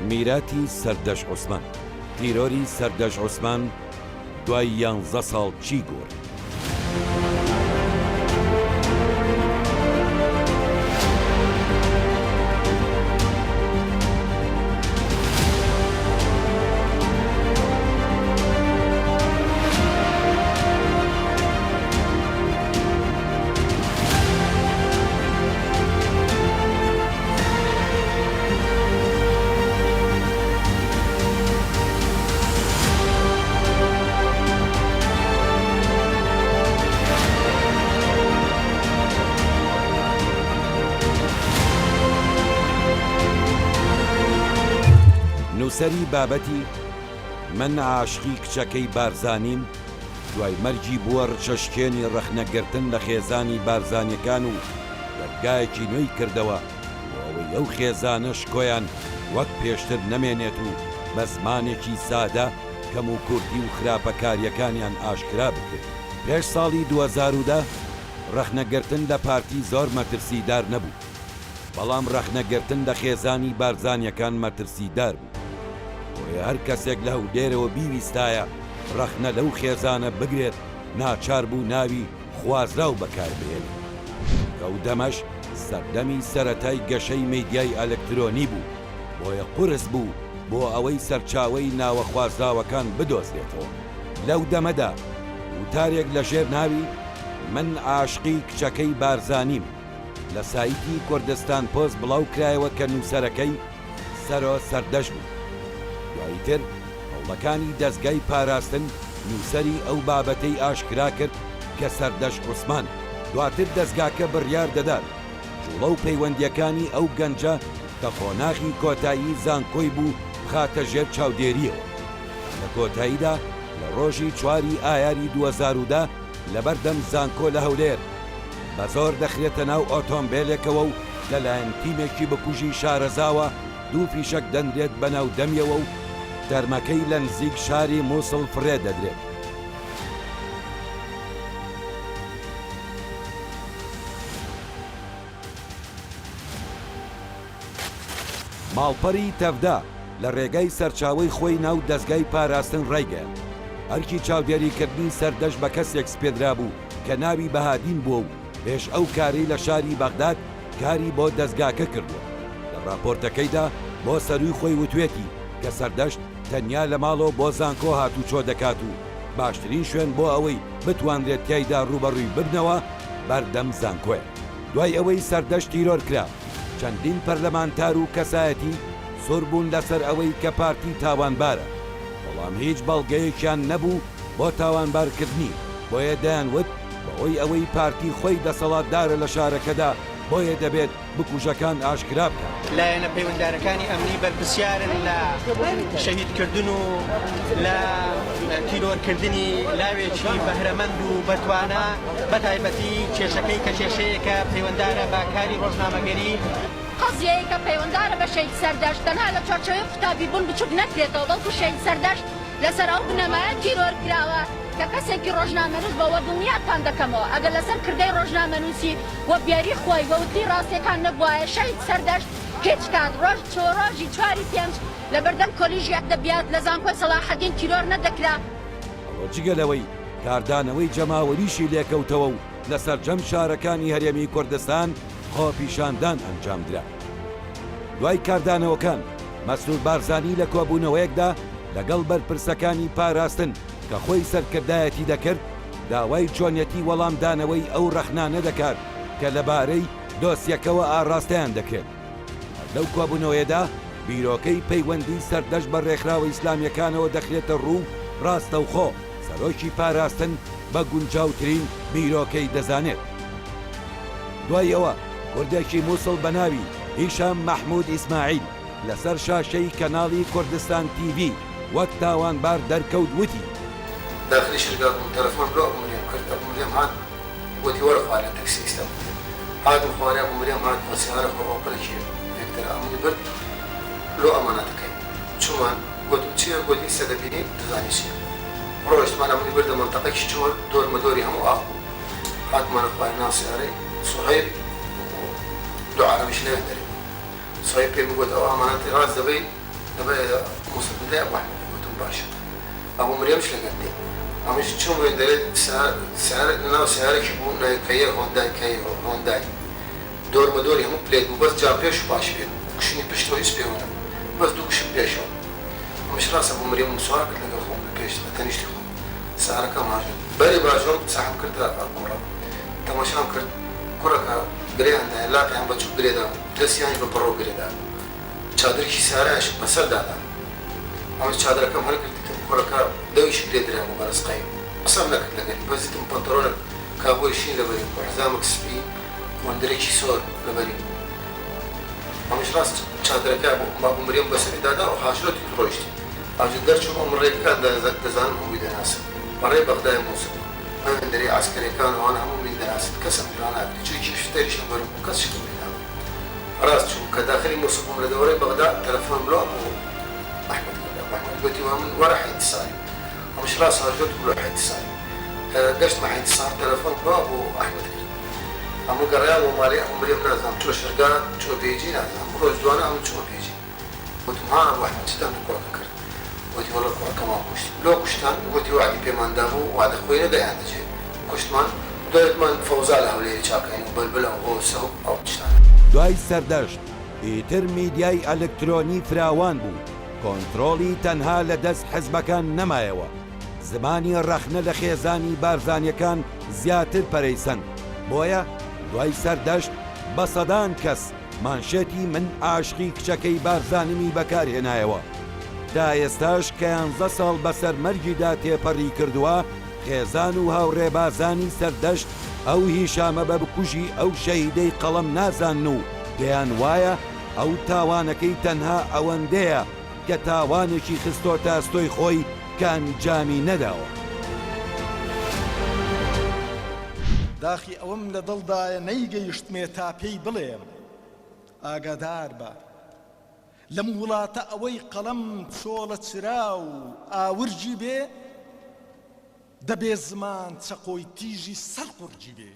میراتی سەردەش عوسمان، تیرۆری سەردەش عوسمان دوای 11 ساڵ چی گۆڕ. نووسەری بابەتی من عاشقی کچەکەی بارزانیم دوای مەرجی بووە ڕچەشکێنی ڕەخنەگرتن لە خێزانی بارزانیەکان و دەرگایەکی نوێی کردەوە بۆ ئەوەی ئەو خێزانە شکۆیان وەک پێشتر نەمێنێت و بە زمانێکی سادە کەم و کورتی و خراپەکاریەکانیان ئاشکرا بکرد. پێش ساڵی 2010 ڕەخنەگرتن لە پارتی زۆر مەترسیدار نەبوو، بەڵام ڕەخنەگرتن لە خێزانی بارزانیەکان مەترسیدار بوو. بۆیە هەر کەسێک لە هەولێرەوە بیویستایە ڕەخنە لەو خێزانە بگرێت ناچار بوو ناوی خوازراو بەکاربهێنێت. کەو دەمەش سەردەمی سەرەتای گەشەی مەیدیای ئەلکترۆنی بوو، بۆیە قورس بوو بۆ ئەوەی سەرچاوەی ناوە خوازراوەکان بدۆزرێتەوە. لەو دەمەدا وتارێک لەژێر ناوی من عاشقی کچەکەی بارزانیم لە سایتی کوردستان پۆست بڵاو کرایەوە کە نووسەرەکەی سەرۆ سەردەش بوو. دواییتر هەوڵەکانی دەستگای پاراستن نووسەری ئەو بابەتەی ئاشکرا کرد کە سەردەش عوسمان. دواتر دەستگاکە بڕیار دەدات جوڵە و پەیوەندیەکانی ئەو گەنجە کە خۆناغی کۆتایی زانکۆی بوو بخاتە ژێر چاودێریەوە. لە کۆتاییدا لە ڕۆژی 4 ئایاری 2010 لەبەردەم زانکۆ لە هەولێر بە زۆر دەخرێتە ناو ئۆتۆمبیلێکەوە و لەلایەن تیمێکی بکوژی شارەزاوە دوو فیشەک دەنرێت بەناو دەمیەوە و دەرمەکەی لە نزیک شاری مووسڵ فرێ دەدرێت. ماڵپەری تەفدا لە ڕێگای سەرچاوی خۆی ناو دەستگای پاراستن ڕێگەیان. ئەرکی چاودێریکردنی سەردەش بە کەسێک سپێدرا بوو کە ناوی بەهادین بووە و پێش ئەو کاری لە شاری بەغداد کاری بۆ دەستگاکە کردووە. لە راپۆرتەکەیدا بۆ سەروی خۆی وتوێتی کە سەردەشت تەنیا لە ماڵەوە بۆ زانکۆ هاتوچۆ دەکات و باشترین شوێن بۆ ئەوەی بتوانرێت تایدا ڕوبەڕووی ببنەوە بەردەم زانکۆیە. دوای ئەوەی سەردەشت تیرۆر کرا چەندین پەرلەمانتار و کەسایەتی سۆر بوون لەسەر ئەوەی کە پارتی تاوانبارە، بەڵام هیچ بەڵگەیەکیان نەبوو بۆ تاوانبارکردنی. بۆیە دەیانوت بەهۆی ئەوەی پارتی خۆی دەسەڵاتدارە لە شارەکەدا بۆیە دەبێت بکوژەکان ئاشکرا بکات. لایەنە پەیوەنددارەکانی ئەمنی بەرپرسیارن لە شەهیدکردن و لە تیرۆرکردنی لاوێکی بەهرەمەند و بەتوانە بەتایبەتی کێشەکەی کە کێشەیەکە پەیوەنددارە با کاری ڕۆژنامەگەری. قەزیەیە کە پەیوەنددارە بە شەید سەردەشت تەنها لە چارچەوەی قوتابی بوون بچووک نەکرێتەوە، بەڵکو شەید سەردەشت لەسەر ئەو بنەمایە تیرۆر کراوە کە کەسێکی ڕۆژنامەنووس بەوە دڵنیاتان دەکەمەوە ئەگەر لەسەر کردەی ڕۆژنامەنووسی وە بیاری خۆی وەوتنی ڕاستیەکان نەبوایە شەید سەردەشت هیچ کات ڕۆژ ڕۆژی 4 لە بەردەم کۆلیژیات دەبیات لە زانکۆی سەلاحەدین تیرۆر نەدەکرا. جگەلەوەی کاردانەوەی جەماوەریشی لێکەوتەوە و لەسەر جەم شارەکانی هەرێمی کوردستان خۆپیشاندان ئەنجامدرا. دوای کاردانەوەکان مەسرور بارزانی لە کۆبوونەوەیەکدا لەگەڵ بەرپرسەکانی پاراستن کە خۆی سەرکردایەتی دەکرد داوای چۆنیەتی وەڵامدانەوەی ئەو ڕەخنانە دەکات کە لەبارەی دۆسیەکەوە ئاڕاستەیان دەکرێت. لەو کۆبوونەوەیەدا بیرۆکەی پەیوەندی سەردەشت بە ڕێکخراوە ئیسلامیەکانەوە دەخرێتە ڕوو ڕاستەوخۆ سەرۆکی پاراستن بە گونجاوترین بیرۆکەی دەزانێت. دوای ئەوە کوردێکی مووسڵ بە ناوی هیشام مەحموود ئیسماعیل لەسەر شاشەی کەناڵی کوردستان TV وەک تاوانبار دەرکەوت وتی داخلی شرکت بوم تلفن رو اموریم کرد اموریم هات وتی وەرە خوا لە تەکسی ئێستا هاتم خوارێ اموریم هات بە سیارە خۆ ئۆپەرێکی هێکتەر ئەمونی برد لۆ ئەمانەتەکەی چوومان گوتم چییە؟ گوتی سەدەبینی دەزانی چییە؟ ڕۆیشتمان ئەمونی بردە مەنتەقەیەکی چووە دۆرمەدۆری هەموو ئاخ بوو هاتمانە خوای ناو سیارەی سوهەیب دوو عەرەبیش لەوێ دەرێ سوهەیب پێم گوت ئەوە ئەمانەتی ڕاست دەبەی دەبێت مووسڵ بدای ئەبوو ئەحمەد گوتم باشە ئەبوو مریەمش لەگەڵ ئەمەش چۆن وێن دەرێت ناو سیارێکی بوو نایکەیە هۆندای دۆرمە دۆری هەموو پلێت بوو بەس جا پێش و پاش پێ کوشتنی پشتەوە هیچ پێوەنە بەس دوو کشم پێشەوە ئەمەش ڕاستە بۆ مریەم مسوار کرد لەگەڵ خۆم پێش لە تەنیشتی خۆم سارەکەم هاژێت بەری باشۆم ساحب کردرا کوڕە تەماشام کرد کوڕەکە گرێیاندایە لاقیان بەچوو گرێدا دەستیانی بە پەڕۆ گرێدا چادرێکی سارایش بەسەردادا ئەمەش چادرەکەم هەرکردیتم کوڕەکە دەویش گرێدرا بۆ بەرزقایی قسەم نەکرد لەگەڵی بەزیتم پەنتەڕۆنە کابۆی شین لەبەری حزامێک سپی وەندرێکی سۆر لەبەری ئەمەش ڕاست چادرەکە بۆ مریەم بەسەری دادا و هاژرەتی ڕۆیشتی ئاژە دەرچوو ئەم ڕێگەکان دەزانم هەمووی دەناسم بەڕێ بەغدای مووسڵ ئەوێن دەرێ عسکەرەکان ئەوانە هەموو من دەناسن کەسم پلان ناکرێت چێکی شتێریش لەبەرم بوو کەس شتم پێ ناوە ڕاست چوو کە داخلی مووسڵ بووم لە دەوڕەی بەغدا تەلەفۆن بڵاو بوو ئەحمەد گوتی وا من وەرە حەیتساری ئەمەش ڕاست هاژرەت بوو لە حەیتساری گەشتمە حەیتسار تەلەفۆن بڵاو بۆ ئەحمەد کرد ئەموو گەڕیان بۆ ماڵی ئەموو مریەم نازانم چۆ شەرگا چۆ پێیجی نازانم ڕۆژ دوانە ئەموو چۆ پێیجی وتم ها بۆ ئەحمەد چتان کوڕەکە کرد وتی وەڵا کوڕەکەمان کوشت لۆ کوشتان وتی وعدی پێماندا بوو وعدە خۆی نەدەیان دەجێت کوشتمان دوێتمان فەوزا لە هەولێری چاکەین و بەلبلە و ئۆسە و ئەو تشتان دوای سەردەشت ئیتر میدیای ئەلکترۆنی فراوان بوو کۆنتڕۆڵی تەنها لە دەست حزبەکان نەمایەوە زمانی ڕەخنە لە خێزانی بارزانیەکان زیاتر پەرەیسەند بۆیە دوای سەردەشت بە سەدان کەس مانشێتی من ئاشقی کچەکەی بارزانمی بەکارهێنایەوە تا ئێستاش کە 11 ساڵ بەسەر مەرگیدا تێپەڕی کردووە خێزان و هاوڕێبازانی سەردەشت ئەو هیشامە بە بکوژی ئەو شەهیدەی قەڵەم نازان و دەیان وایە ئەو تاوانەکەی تەنها ئەوەندەیە کە تاوانێکی خستۆتە ئەستۆی خۆی کە ئەنجامی نەداوە داخی ئەوم لە دڵدایە نەیگەیشتمێ تا پێی بڵێم ئاگادار بە لەم وڵاتە ئەوەی قەڵەم چۆڵە چرا و ئاورجی بێ دەبێ زمان چەقۆی تیژی سەر قورجی بێ